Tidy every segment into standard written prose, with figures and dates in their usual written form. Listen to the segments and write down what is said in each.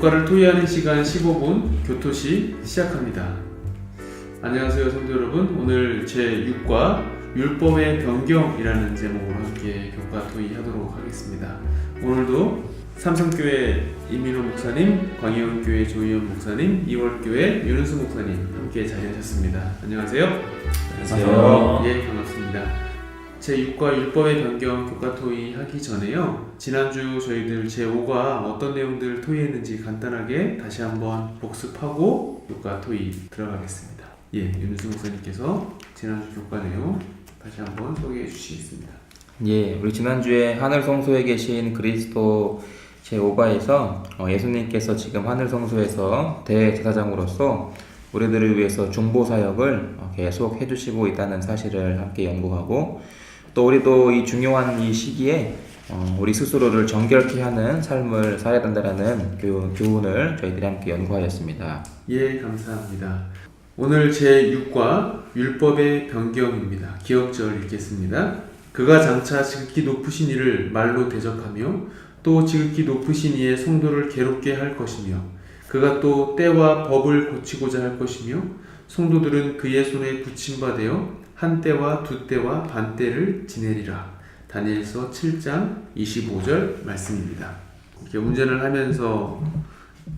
교과를 토의하는 시간 15분 교토시 시작합니다. 안녕하세요 성도 여러분. 오늘 제6과 율법의 변경이라는 제목으로 함께 교과 토의하도록 하겠습니다. 오늘도 삼성교회 이민호 목사님, 광해원교회 조희연 목사님, 이월교회 윤은수 목사님 함께 자리하셨습니다. 안녕하세요. 안녕하세요. 예, 반갑습니다. 제6과 율법의 변경 교과 토의 하기 전에요. 지난주 저희들 제5과 어떤 내용들을 토의했는지 간단하게 다시 한번 복습하고 교과 토의 들어가겠습니다. 예, 윤수 목사님께서 지난주 교과 내용 다시 한번 소개해 주시겠습니다. 예, 우리 지난주에 하늘 성소에 계신 그리스도 제5과에서 예수님께서 지금 하늘 성소에서 대제사장으로서 우리들을 위해서 중보 사역을 계속 해주시고 있다는 사실을 함께 연구하고, 또 우리도 이 중요한 이 시기에 우리 스스로를 정결케 하는 삶을 살아야 된다는 교훈을 저희들이 함께 연구하였습니다. 예, 감사합니다. 오늘 제6과 율법의 변경입니다. 기억절 읽겠습니다. 그가 장차 지극히 높으신 이를 말로 대적하며 또 지극히 높으신 이의 성도를 괴롭게 할 것이며 그가 또 때와 법을 고치고자 할 것이며 성도들은 그의 손에 붙임받아 한 때와 두 때와 반 때를 지내리라. 다니엘서 7장 25절 말씀입니다. 이렇게 운전을 하면서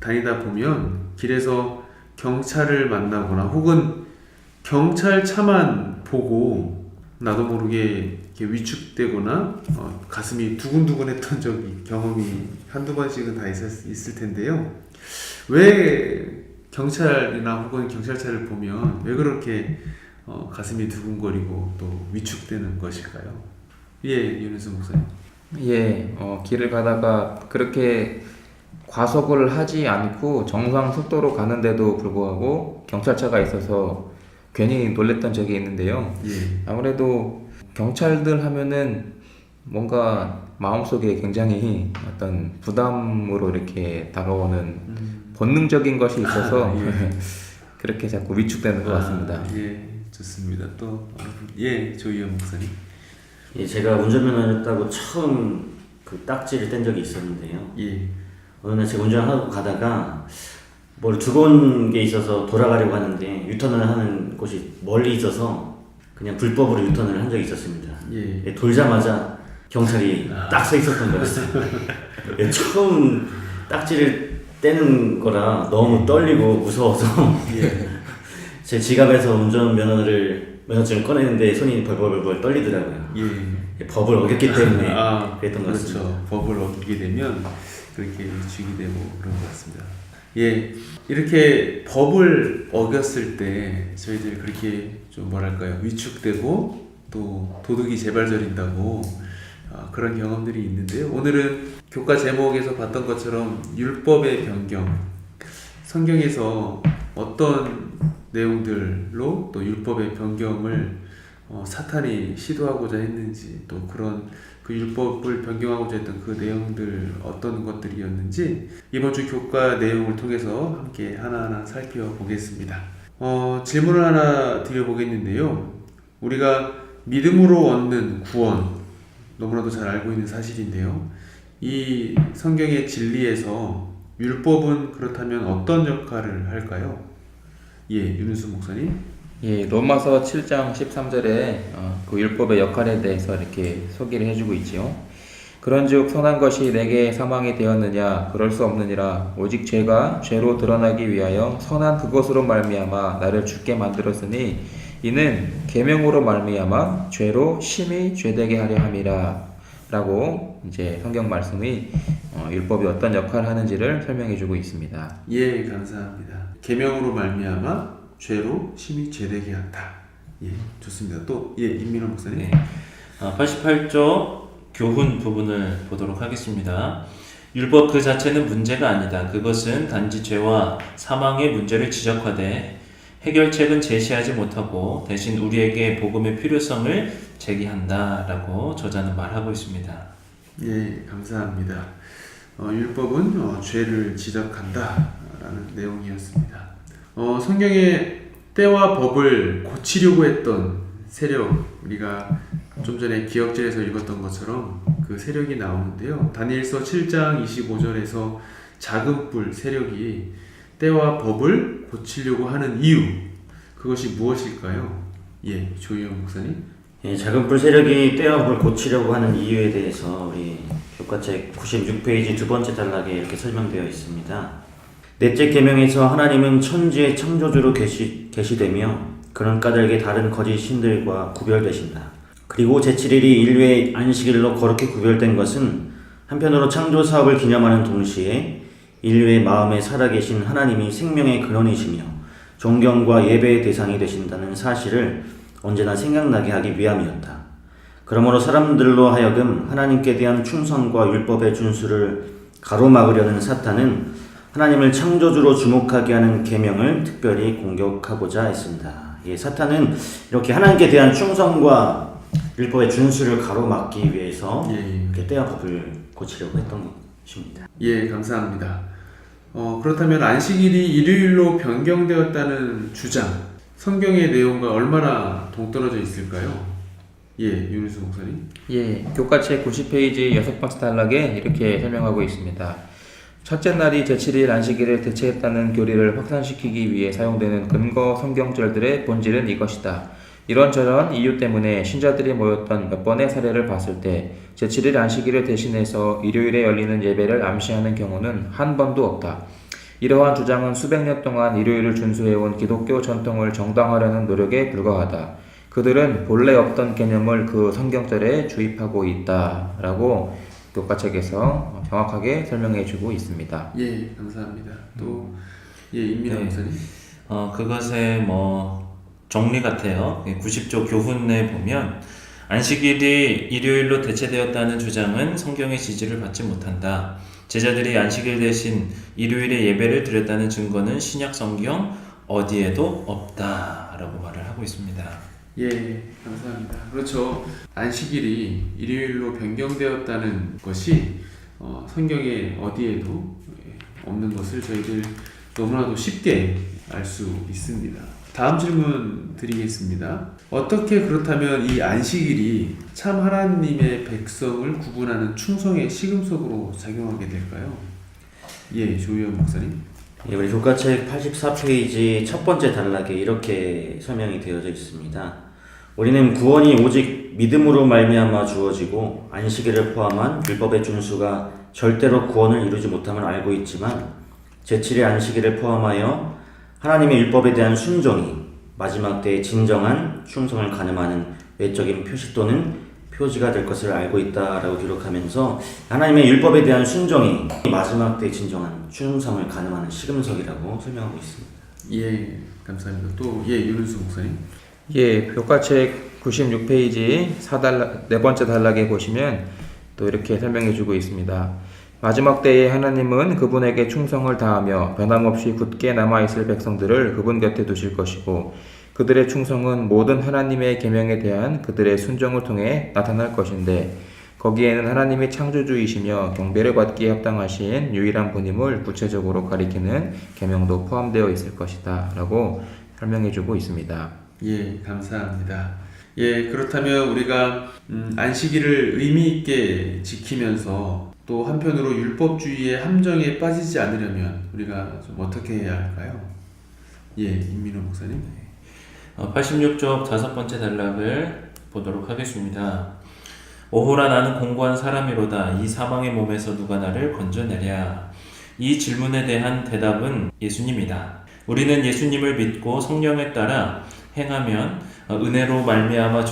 다니다 보면 길에서 경찰을 만나거나 혹은 경찰차만 보고 나도 모르게 이렇게 위축되거나 가슴이 두근두근했던 경험이 한두 번씩은 다 있을 텐데요. 왜 경찰이나 혹은 경찰차를 보면 왜 그렇게 가슴이 두근거리고 또 위축되는 것일까요? 예, 윤은수 목사님. 예, 길을 가다가 그렇게 과속을 하지 않고 정상 속도로 가는데도 불구하고 경찰차가 있어서 괜히 놀랬던 적이 있는데요. 예. 아무래도 경찰들 하면은 뭔가 마음속에 굉장히 어떤 부담으로 이렇게 다가오는 본능적인 것이 있어서 예. 그렇게 자꾸 위축되는 것 같습니다. 예, 좋습니다. 또 예, 조희연 목사님. 예, 제가 운전면허였다고 처음 그 딱지를 뗀 적이 있었는데요. 예. 어느 날 제가 운전하고 가다가 뭘 두고 온 게 있어서 돌아가려고 하는데 유턴을 하는 곳이 멀리 있어서 그냥 불법으로 유턴을 한 적이 있었습니다. 예. 예, 돌자마자 경찰이 딱 서 있었던 거였어요. 예, 처음 딱지를 떼는 거라 너무 떨리고 무서워서 예. 제 지갑에서 면허증을 꺼내는데 손이 벌벌벌 떨리더라고요. 예. 법을 어겼기 때문에 그랬던 것 그렇죠. 같습니다. 법을 어기게 되면 그렇게 위축이 되고 그런 것 같습니다. 예, 이렇게 법을 어겼을 때 저희들이 그렇게 좀 뭐랄까요, 위축되고 또 도둑이 재발저린다고 그런 경험들이 있는데요. 오늘은 교과 제목에서 봤던 것처럼 율법의 변경, 성경에서 어떤 내용들로 또 율법의 변경을 사탄이 시도하고자 했는지, 또 그런 그 율법을 변경하고자 했던 그 내용들 어떤 것들이었는지 이번 주 교과 내용을 통해서 함께 하나하나 살펴보겠습니다. 질문을 하나 드려보겠는데요. 우리가 믿음으로 얻는 구원, 너무나도 잘 알고 있는 사실인데요. 이 성경의 진리에서 율법은 그렇다면 어떤 역할을 할까요? 예, 윤은수 목사님. 예, 로마서 7장 13절에 그 율법의 역할에 대해서 이렇게 소개를 해주고 있지요. 그런즉 선한 것이 내게 사망이 되었느냐? 그럴 수 없느니라. 오직 죄가 죄로 드러나기 위하여 선한 그것으로 말미암아 나를 죽게 만들었으니 이는 계명으로 말미암아 죄로 심히 죄되게 하려 함이라. 라고 이제 성경 말씀이 율법이 어떤 역할을 하는지를 설명해주고 있습니다. 예, 감사합니다. 계명으로 말미암아 죄로 심히 죄되게 한다. 예, 좋습니다. 또 예, 임민호 목사님. 네. 88조 교훈 부분을 보도록 하겠습니다. 율법 그 자체는 문제가 아니다. 그것은 단지 죄와 사망의 문제를 지적하되 해결책은 제시하지 못하고 대신 우리에게 복음의 필요성을 제기한다라고 저자는 말하고 있습니다. 예, 감사합니다. 율법은 죄를 지적한다라는 내용이었습니다. 성경에 때와 법을 고치려고 했던 세력, 우리가 좀 전에 기억절에서 읽었던 것처럼 그 세력이 나오는데요. 다니엘서 7장 25절에서 작은 뿔 세력이 때와 법을 고치려고 하는 이유, 그것이 무엇일까요? 예, 조희영 목사님. 예, 작은 뿔 세력이 때와 법을 고치려고 하는 이유에 대해서 우리 교과책 96페이지 두 번째 단락에 이렇게 설명되어 있습니다. 넷째 계명에서 하나님은 천지의 창조주로 계시되며 그런 까닭에 다른 거짓 신들과 구별되신다. 그리고 제7일이 인류의 안식일로 거룩히 구별된 것은 한편으로 창조 사업을 기념하는 동시에 인류의 마음에 살아계신 하나님이 생명의 근원이시며 존경과 예배의 대상이 되신다는 사실을 언제나 생각나게 하기 위함이었다. 그러므로 사람들로 하여금 하나님께 대한 충성과 율법의 준수를 가로막으려는 사탄은 하나님을 창조주로 주목하게 하는 계명을 특별히 공격하고자 했습니다. 예, 사탄은 이렇게 하나님께 대한 충성과 율법의 준수를 가로막기 위해서 이렇게 때와 법을 고치려고 했던 것입니다. 예, 감사합니다. 그렇다면 안식일이 일요일로 변경되었다는 주장, 성경의 내용과 얼마나 동떨어져 있을까요? 예, 윤희수 목사님. 예, 교과책 90페이지 6번째 단락에 이렇게 설명하고 있습니다. 첫째 날이 제7일 안식일을 대체했다는 교리를 확산시키기 위해 사용되는 근거 성경절들의 본질은 이것이다. 이런저런 이유 때문에 신자들이 모였던 몇 번의 사례를 봤을 때 제7일 안식일을 대신해서 일요일에 열리는 예배를 암시하는 경우는 한 번도 없다. 이러한 주장은 수백 년 동안 일요일을 준수해온 기독교 전통을 정당화하려는 노력에 불과하다. 그들은 본래 없던 개념을 그 성경절에 주입하고 있다라고 교과책에서 정확하게 설명해주고 있습니다. 예, 감사합니다. 또 예, 임민아 목사님. 그것의 정리 같아요. 90조 교훈에 보면 안식일이 일요일로 대체되었다는 주장은 성경의 지지를 받지 못한다. 제자들이 안식일 대신 일요일에 예배를 드렸다는 증거는 신약 성경 어디에도 없다라고 말을 하고 있습니다. 예, 감사합니다. 그렇죠. 안식일이 일요일로 변경되었다는 것이 성경에 어디에도 없는 것을 저희들 너무나도 쉽게 알 수 있습니다. 다음 질문 드리겠습니다. 어떻게 그렇다면 이 안식일이 참 하나님의 백성을 구분하는 충성의 시금석으로 작용하게 될까요? 예, 조희영 목사님. 예, 우리 교과책 84페이지 첫 번째 단락에 이렇게 설명이 되어져 있습니다. 우리는 구원이 오직 믿음으로 말미암아 주어지고 안식일을 포함한 율법의 준수가 절대로 구원을 이루지 못함을 알고 있지만 제7의 안식일을 포함하여 하나님의 율법에 대한 순종이 마지막 때의 진정한 충성을 가늠하는 외적인 표시 또는 표지가 될 것을 알고 있다라고 기록하면서 하나님의 율법에 대한 순종이 마지막 때의 진정한 충성을 가늠하는 시금석이라고 설명하고 있습니다. 예, 감사합니다. 또 예, 윤은수 목사님. 예, 교과책 96페이지 네 번째 단락에 보시면 또 이렇게 설명해주고 있습니다. 마지막 때에 하나님은 그분에게 충성을 다하며 변함없이 굳게 남아있을 백성들을 그분 곁에 두실 것이고 그들의 충성은 모든 하나님의 계명에 대한 그들의 순종을 통해 나타날 것인데 거기에는 하나님이 창조주이시며 경배를 받기에 합당하신 유일한 분임을 구체적으로 가리키는 계명도 포함되어 있을 것이다 라고 설명해주고 있습니다. 예, 감사합니다. 예, 그렇다면 우리가 안식일을 의미 있게 지키면서 또 한편으로 율법주의의 함정에 빠지지 않으려면 우리가 좀 어떻게 해야 할까요? 예, 임민호 목사님. 86쪽 5번째 단락을 보도록 하겠습니다. 오호라 나는 공고한 사람이로다. 이 사망의 몸에서 누가 나를 건져내랴. 이 질문에 대한 대답은 예수님이다. 우리는 예수님을 믿고 성령에 따라 행하면 은혜로 말미암아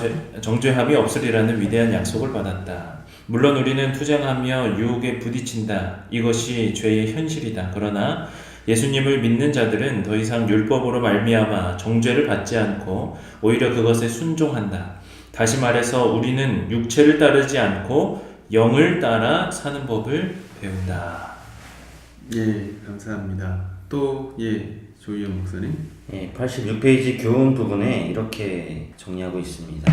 정죄함이 없으리라는 위대한 약속을 받았다. 물론 우리는 투쟁하며 유혹에 부딪힌다. 이것이 죄의 현실이다. 그러나 예수님을 믿는 자들은 더 이상 율법으로 말미암아 정죄를 받지 않고 오히려 그것에 순종한다. 다시 말해서 우리는 육체를 따르지 않고 영을 따라 사는 법을 배운다. 예, 감사합니다. 또 예, 조희영 목사님. 예, 86페이지 교훈 부분에 이렇게 정리하고 있습니다.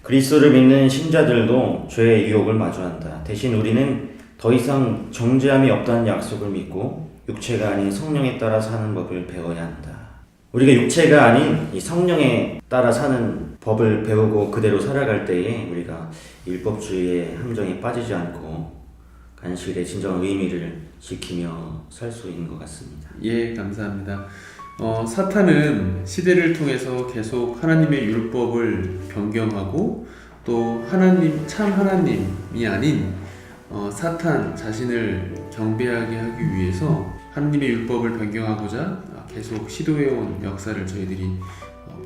그리스도를 믿는 신자들도 죄의 유혹을 마주한다. 대신 우리는 더 이상 정죄함이 없다는 약속을 믿고 육체가 아닌 성령에 따라 사는 법을 배워야 한다. 우리가 육체가 아닌 이 성령에 따라 사는 법을 배우고 그대로 살아갈 때에 우리가 율법주의의 함정에 빠지지 않고 안식일의 진정한 의미를 지키며 살 수 있는 것 같습니다. 예, 감사합니다. 사탄은 시대를 통해서 계속 하나님의 율법을 변경하고 또 참 하나님이 아닌 사탄 자신을 경배하게 하기 위해서 하나님의 율법을 변경하고자 계속 시도해온 역사를 저희들이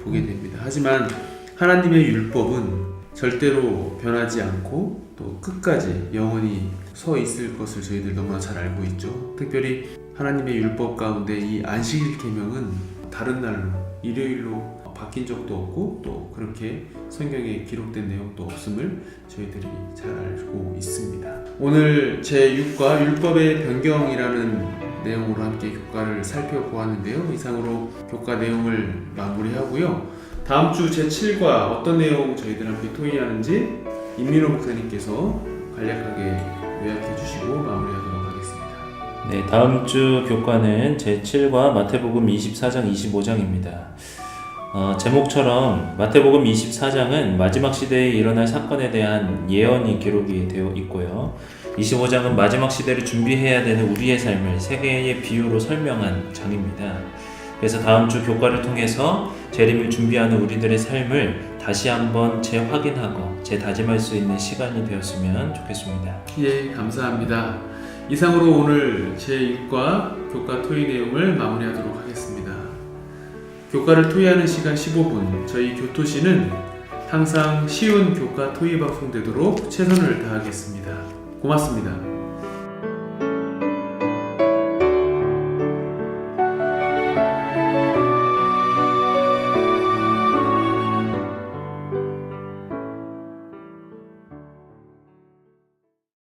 보게 됩니다. 하지만 하나님의 율법은 절대로 변하지 않고 또 끝까지 영원히 서 있을 것을 저희들 너무나 잘 알고 있죠. 특별히 하나님의 율법 가운데 이 안식일 계명은 다른 날로 일요일로 바뀐 적도 없고 또 그렇게 성경에 기록된 내용도 없음을 저희들이 잘 알고 있습니다. 오늘 제6과 율법의 변경이라는 내용으로 함께 교과를 살펴보았는데요. 이상으로 교과 내용을 마무리하고요. 다음 주 제7과 어떤 내용 저희들 함께 토의하는지 임민호 목사님께서 간략하게 요약해 주시고 마무리하도록 하겠습니다. 네, 다음 주 교과는 제7과 마태복음 24장 25장입니다. 제목처럼 마태복음 24장은 마지막 시대에 일어날 사건에 대한 예언이 기록이 되어 있고요. 25장은 마지막 시대를 준비해야 되는 우리의 삶을 세 개의 비유로 설명한 장입니다. 그래서 다음 주 교과를 통해서 재림을 준비하는 우리들의 삶을 다시 한번 재확인하고 재다짐할 수 있는 시간이 되었으면 좋겠습니다. 예, 감사합니다. 이상으로 오늘 제6과 교과 토의 내용을 마무리하도록 하겠습니다. 교과를 토의하는 시간 15분, 저희 교토시는 항상 쉬운 교과 토의 방송 되도록 최선을 다하겠습니다. 고맙습니다.